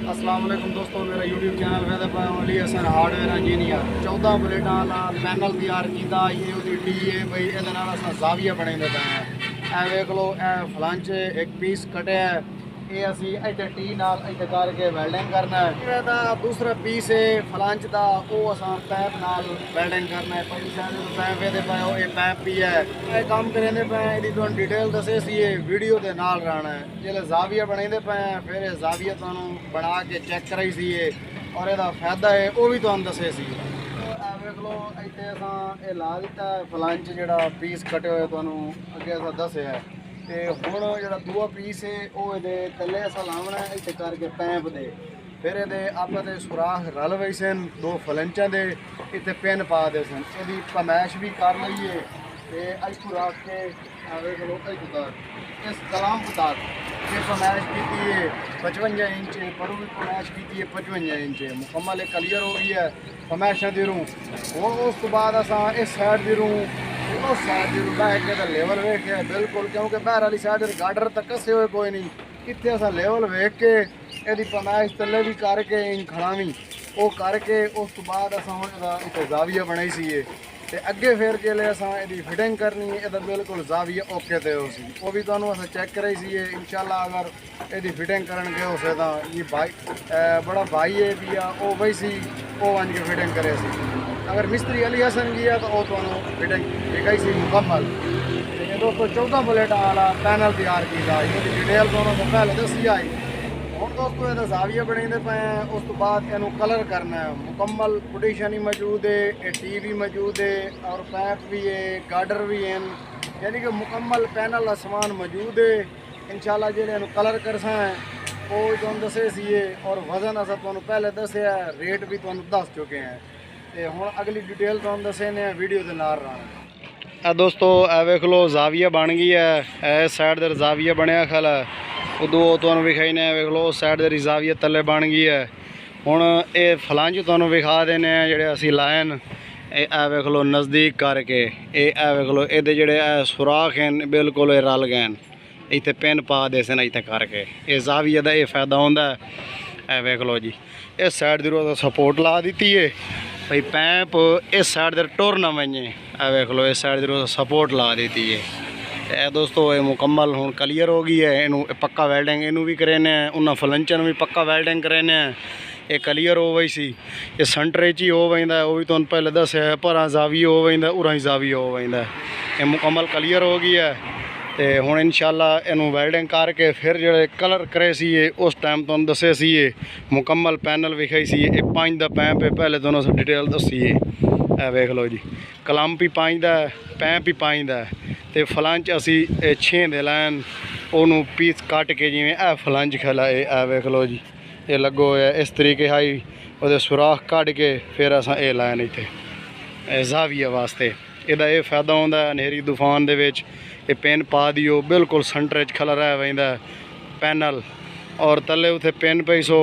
अस्सलाम वालेकुम दोस्तों, मेरा यूट्यूब चैनल वैदे पाया अली हसन हार्डवेयर इंजीनियर 14 प्लेटा पैनल तैयार किया। ये उसकी टी है बई ये जाविया बने पे हैं। ए वेख लो, ए फलंच एक पीस कटे है, ये असी इतने टी नाल इतने करके वेल्डिंग करना है। ਇਹਦਾ दूसरा पीस है फलंच का, वो असा पैप नाल वेल्डिंग करना है। पहली साइड पैप ये पे हो, ये पैप भी है। ये काम करेंगे पे यदि तुम डिटेल दसे सी वीडियो के नाल रहना है। जो जाविया बने पे हैं फिर ये जाविया तुम बना के चेक कराई सी और यदा फायदा है वो भी तुम दसे सी। वेख लो इतने असा ये ला दिता है फलंच जो पीस कटे हुए तुम अगे असा दसिया है। तो हुण जो दूआ पीस है वो ये थले असा लावना है इतने करके पैप दे। फिर ये आप सुराख रल गए सन दो फलंचा दे, इतने पिन पा दे सन। यदि पमैश भी कर लीए तो इतों रख के वेख लो इतों तक इस कलाम तक ये पमैश की है 55 इंच, पर भी पमैश की है 55 इंच मुकम्मल क्लीयर हो गई है पमैशा की रूह। हूँ उस तो बाद असा इस साइड की रूह उस साइड की रूह बह के लेवल वेख के बिल्कुल, क्योंकि बहर वाली साइड गार्डर तक कसे हुए कोई नहीं, इतने असा लेवल वेख के यदि पमैश तले भी करके इन खड़ावी वो करके उस तो बाद असा हूँ इतने जाविया बनाई सी। तो अगे फिर के लिए असा यदि फिटिंग करनी है ये बिल्कुल जाविया ओके तो हो सी, वो भी तुहानू असा चेक कराई सी। इंशाल्लाह अगर यदि फिटिंग करन गए हो तो ये भाई बड़ा भाई है भी आ वो वही सी वो वन के फिटिंग करे सी। अगर मिस्त्री अली हसन गया तो वो तुहानू फिटिंग दिखाई सी मुकम्मल। ये दोस्तों 14 प्लेटा वाला पैनल तैयार किया, ये डिटेल दोनों को पहले दसी आई। हम दोस्तों ये जाविया बने पे हैं, उस तो बाद इनू कलर करना है। मुकम्मल पुटिशन ही मौजूद है, ये टी भी मौजूद है और पैप भी है, गार्डर भी हैं, यानी कि मुकम्मल पैनल सामान मौजूद है। इंशाल्लाह जो कलर कर है वो तुम दसे सी और वजन असा तुम पहले दसिया, रेट भी तुम दस चुके हैं। तो हुण अगली डिटेल तुम दसे ने वीडियो के नाल रहा। दोस्तों ए वेख लो जाविया बन गई है, इस साइड दर जाविया बनया खला उदो तुम विखाई ने वेख लो उस साइड दर जाविया तले बन गई है। हुण ये फलंज तुम विखा देने जोड़े असी लाइन ए वेख लो नज़दीक करके ए वेख लो ये जोड़े सुराख हैं बिल्कुल रल गए, इतने पिन पा दे सन इतने करके। ये जाविया का ये फायदा होंदा है। वेख लो जी इस साइड की सपोर्ट ला दी है भाई, पैप इस साइड दर टुर ना वजे। वेख लो इस साइड की सपोर्ट ला दी है। ए दोस्तों ये मुकम्मल हूँ क्लीयर हो गई है। इनू पक्का वेल्डिंग इनू भी करेने, उन्होंने फलंचन भी पक्का वेल्डिंग करेने। ये क्लीयर हो गई सी, ये सेंटर च ही हो वजदा, वो भी तुम पहले दसिया पर जाविया हो वजदा, उरा ही जाविया हो वजदा। ये मुकम्मल क्लीयर हो गई है। तो हुण इंशाल्लाह इनू वेल्डिंग करके फिर जो कलर करे सी उस टाइम तुम दसे सी मुकम्मल पैनल विखाई सी। ये 5 का पैप है, पहले दोनों से डिटेल दसी है। वेख लो जी कलंप भी 5 का है, पैप भी 5 का है। तो फलंच असी 6 दे लैन ओनू पीस कट के जिमें ए फलंच खला ए वेख लो जी ये लगो है इस तरीके हाई वो सुराख कट के फिर असा ये लैन इतने जाविया वास्ते। यदा ये फायदा होंदा है नेरी तूफान दे विच ये पिन पा दियो बिल्कुल सेंटर च खला रह वैंदा पैनल और तले उथे पिन पई सो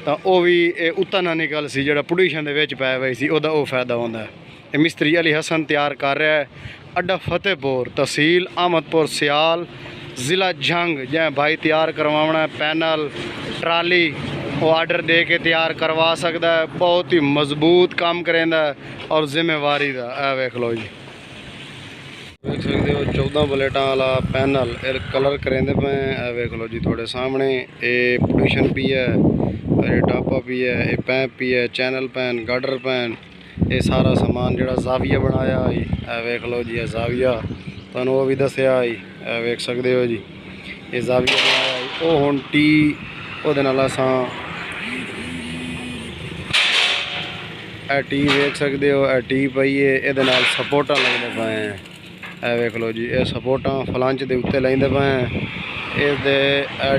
तो वो भी उत्ता ना निकल सी जो पुटिशन दे विच पै वई सी ओदा वो फायदा होंदा है। ये मिस्त्री अली हसन तैयार कर रहा है, अड्डा फतेहपुर तहसील अहमदपुर सियाल ज़िला जंग। जै भाई तैयार करवाना है पैनल ट्राली वो आर्डर दे के तैयार करवा सकता है। बहुत ही मजबूत काम करेंदा और जिम्मेवारी का। ए वेख लो जी देख सकते हो 14 प्लेटा वाला पैनल कलर करेंदे पे। वेख लो जी थोड़े सामने ये पुटिशन भी है, ये टापा भी है, ये पैप भी है, चैनल पैन गार्डर पैन, ये सारा समान जो जाविया बनाया आई। वेख लो जी जाविया तुम वो भी दसिया आई। वेख सकते हो जी ये जाविया बनाया आई। वो हुण टी वो असा टी वेख सकते हो, टी पई है ये सपोर्टा लगते पे हैं। वेख लो जी ये सपोर्टा फलंच के उत्ते लेंदे पे हैं। ये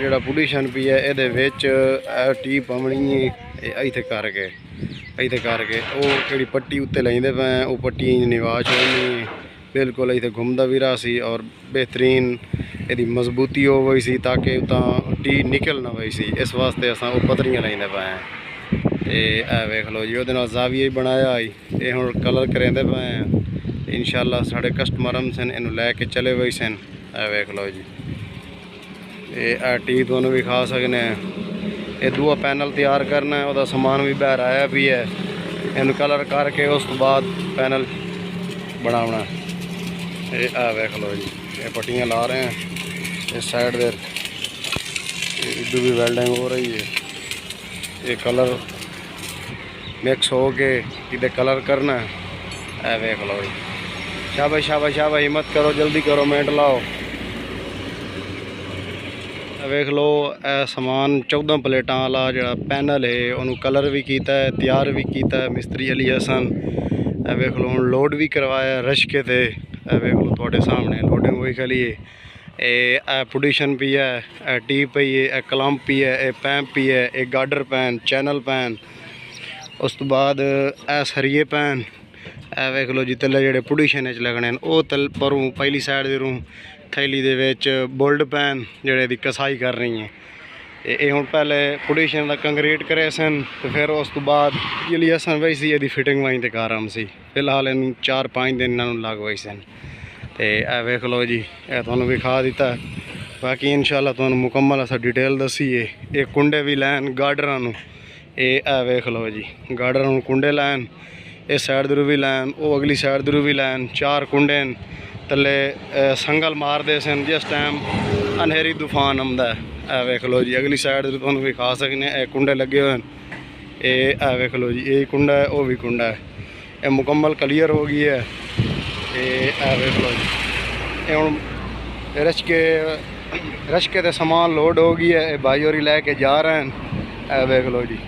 जो पुटिशन पी है ये टी पवनी है इतने करके वो जी पट्टी उत्ते लेंदे पे हैं। वो पट्टी निवाज होनी बिल्कुल इतने घूमता भी रहा सी और बेहतरीन यदि मजबूती हो गई सी ताकि उतना टी निकल ना वही सी। इस वास्ते असा वो पतरियाँ लेंदे पे हैं। तो वेख लो जी वो जाविया ही बनाया आई। ये हूँ कलर करेंदे पे हैं। इंशाल्लाह साढ़े कस्टमर सन इन लैके चले हुए सन। वेख लो जी ये टी तुहानू भी खा सकने। ਇਹ ਦੂਆ ਪੈਨਲ ਤਿਆਰ ਕਰਨਾ ਹੈ, ਉਹਦਾ ਸਮਾਨ ਵੀ ਬਾਹਰ ਆਇਆ ਵੀ ਹੈ। ਇਹਨੂੰ ਕਲਰ ਕਰਕੇ ਉਸ ਤੋਂ ਬਾਅਦ ਪੈਨਲ ਬਣਾਉਣਾ। ਇਹ ਆ ਵੇਖ ਲਓ ਜੀ, ਇਹ ਪੱਟੀਆਂ ਲਾ ਰਹੇ हैं इस साइड दे, इधर भी वेल्डिंग हो रही है। ये कलर मिक्स हो के इधर कलर करना है। ए वेख लो जी, शाबाश शाबाश शाबाश, हिम्मत करो, जल्दी करो, मिनट लाओ। वेख लो ए समान 14 प्लेटां वाला जो पैनल है उन्होंने कलर भी किया है, तैयार भी किया है मिस्त्री अली हसन। ए वेख लो हुण लोड भी करवाया रश्के थे। ए वेख लो थोड़े सामने लोडिंग हुई खली है। ए पोजीशन भी है, ए टी पई है, ए क्लम्प भी है, ए पैंप भी है, ए गार्डर पैन, चैनल पैन, उस तो बाद ए सरिये पैन। ए वेख लो जी तले जेडे पोजीशन च लगने वो तल परों पहली साइड दे रूं थैली दे विच बोल्ड पैन जेडे दी कसाई कर रही है। ये हुण पहले पोजीशन दा कंक्रीट करे सन तो फिर उस तो बाद जली असन वैसी ये फिटिंग वाई ते कारम सी। फिलहाल इन 4-5 दिन इन्होंने लग वही सन। तो यह वेख लो जी, यह तुहानू विखा दिता। बाकी इंशाल्लाह तुहानू मुकम्मल असा डिटेल दसी है। ये कुंडे भी लैन गार्डरां नू, ये वेख लो जी गार्डरां नू कुंडे लैन, इस साइड दरू भी लैन, वो अगली साइड दरू भी लैन। 4 कुंडे तले संगल मारते सन जिस टाइम अनहेरी तूफान आंदा है। ए वेख लो जी अगली साइड तुहानू विखा सकने, ये कुंडे लगे हुए हैं। ये वेख लो जी, ये कुंडा है, वो भी कुंडा है। ये मुकम्मल क्लियर हो गई है। ये वेख लो जी, ये हुण रश्के ते समान लोड हो गई है। भाई होरी लैके जा रहे हैं। ए वेख लो जी।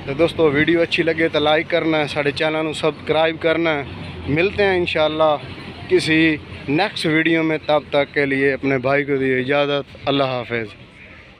तो दोस्तों वीडियो अच्छी लगे तो लाइक करना है, साढ़े चैनल को सब्सक्राइब करना है। मिलते हैं इंशाल्लाह किसी नेक्स्ट वीडियो में, तब तक के लिए अपने भाई को दिए इजाज़त। अल्लाह हाफिज़।